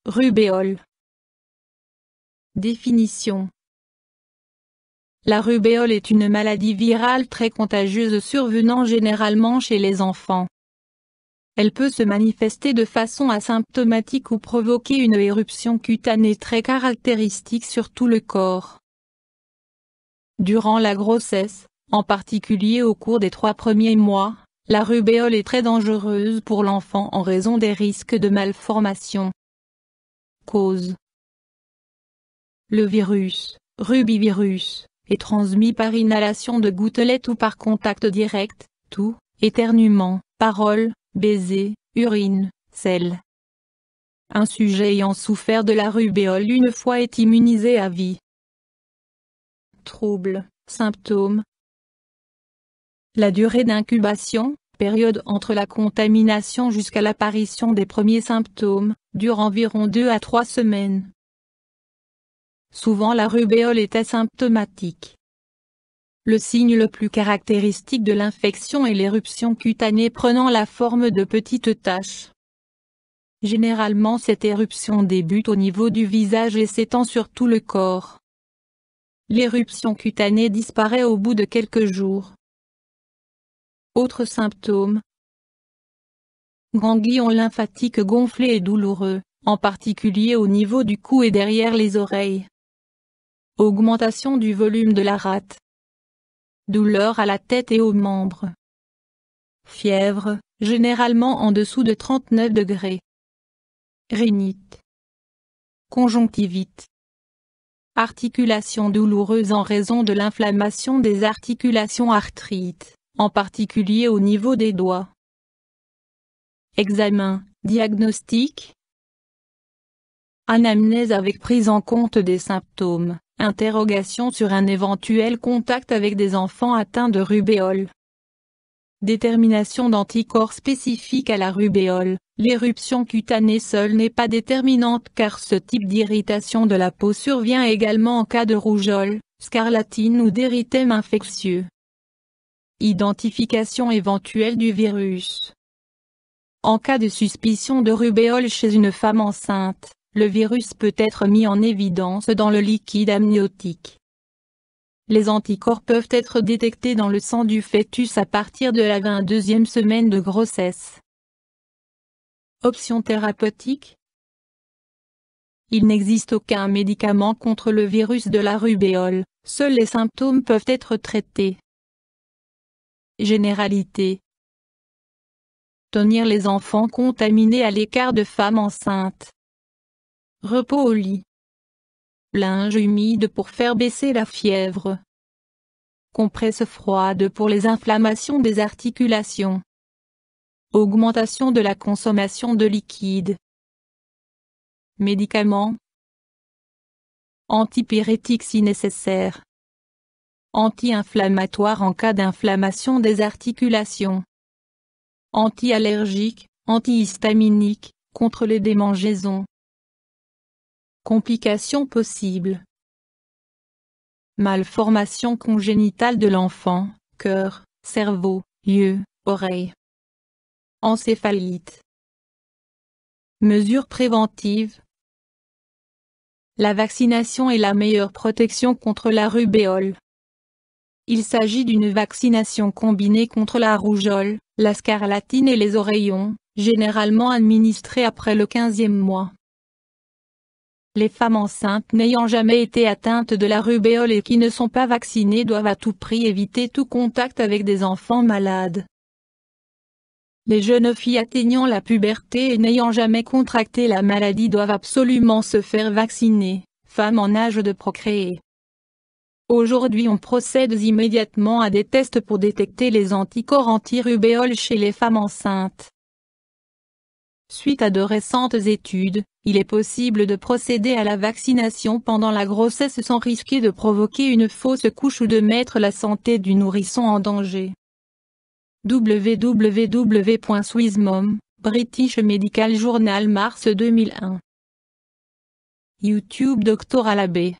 Rubéole. Définition. La rubéole est une maladie virale très contagieuse survenant généralement chez les enfants. Elle peut se manifester de façon asymptomatique ou provoquer une éruption cutanée très caractéristique sur tout le corps. Durant la grossesse, en particulier au cours des 3 premiers mois, la rubéole est très dangereuse pour l'enfant en raison des risques de malformation. Cause. Le virus, rubivirus, est transmis par inhalation de gouttelettes ou par contact direct, toux, éternuement, parole, baiser, urine, sel. Un sujet ayant souffert de la rubéole une fois est immunisé à vie. Troubles, symptômes. La durée d'incubation, période entre la contamination jusqu'à l'apparition des premiers symptômes, dure environ 2 à 3 semaines. Souvent la rubéole est asymptomatique. Le signe le plus caractéristique de l'infection est l'éruption cutanée prenant la forme de petites taches. Généralement cette éruption débute au niveau du visage et s'étend sur tout le corps. L'éruption cutanée disparaît au bout de quelques jours. Autres symptômes. Ganglions lymphatiques gonflés et douloureux, en particulier au niveau du cou et derrière les oreilles. Augmentation du volume de la rate. Douleur à la tête et aux membres. Fièvre, généralement en dessous de 39 degrés. Rhinite. Conjonctivite. Articulation douloureuse en raison de l'inflammation des articulations, arthrite, en particulier au niveau des doigts. Examen, diagnostic. Anamnèse avec prise en compte des symptômes, interrogation sur un éventuel contact avec des enfants atteints de rubéole. Détermination d'anticorps spécifiques à la rubéole. L'éruption cutanée seule n'est pas déterminante car ce type d'irritation de la peau survient également en cas de rougeole, scarlatine ou d'érythème infectieux. Identification éventuelle du virus. En cas de suspicion de rubéole chez une femme enceinte, le virus peut être mis en évidence dans le liquide amniotique. Les anticorps peuvent être détectés dans le sang du fœtus à partir de la 22e semaine de grossesse. Options thérapeutiques. Il n'existe aucun médicament contre le virus de la rubéole, seuls les symptômes peuvent être traités. Généralité. Tenir les enfants contaminés à l'écart de femmes enceintes. Repos au lit. Linge humide pour faire baisser la fièvre. Compresse froide pour les inflammations des articulations. Augmentation de la consommation de liquide. Médicaments. Antipyrétique si nécessaire. Anti-inflammatoire en cas d'inflammation des articulations. Anti-allergique, antihistaminique, contre les démangeaisons. Complications possibles. Malformation congénitale de l'enfant, cœur, cerveau, yeux, oreilles. Encéphalite. Mesures préventives. La vaccination est la meilleure protection contre la rubéole. Il s'agit d'une vaccination combinée contre la rougeole, la scarlatine et les oreillons, généralement administrée après le 15e mois. Les femmes enceintes n'ayant jamais été atteintes de la rubéole et qui ne sont pas vaccinées doivent à tout prix éviter tout contact avec des enfants malades. Les jeunes filles atteignant la puberté et n'ayant jamais contracté la maladie doivent absolument se faire vacciner, femmes en âge de procréer. Aujourd'hui on procède immédiatement à des tests pour détecter les anticorps anti-rubéole chez les femmes enceintes. Suite à de récentes études, il est possible de procéder à la vaccination pendant la grossesse sans risquer de provoquer une fausse couche ou de mettre la santé du nourrisson en danger. www.swissmom, British Medical Journal mars 2001. YouTube Dr Alabé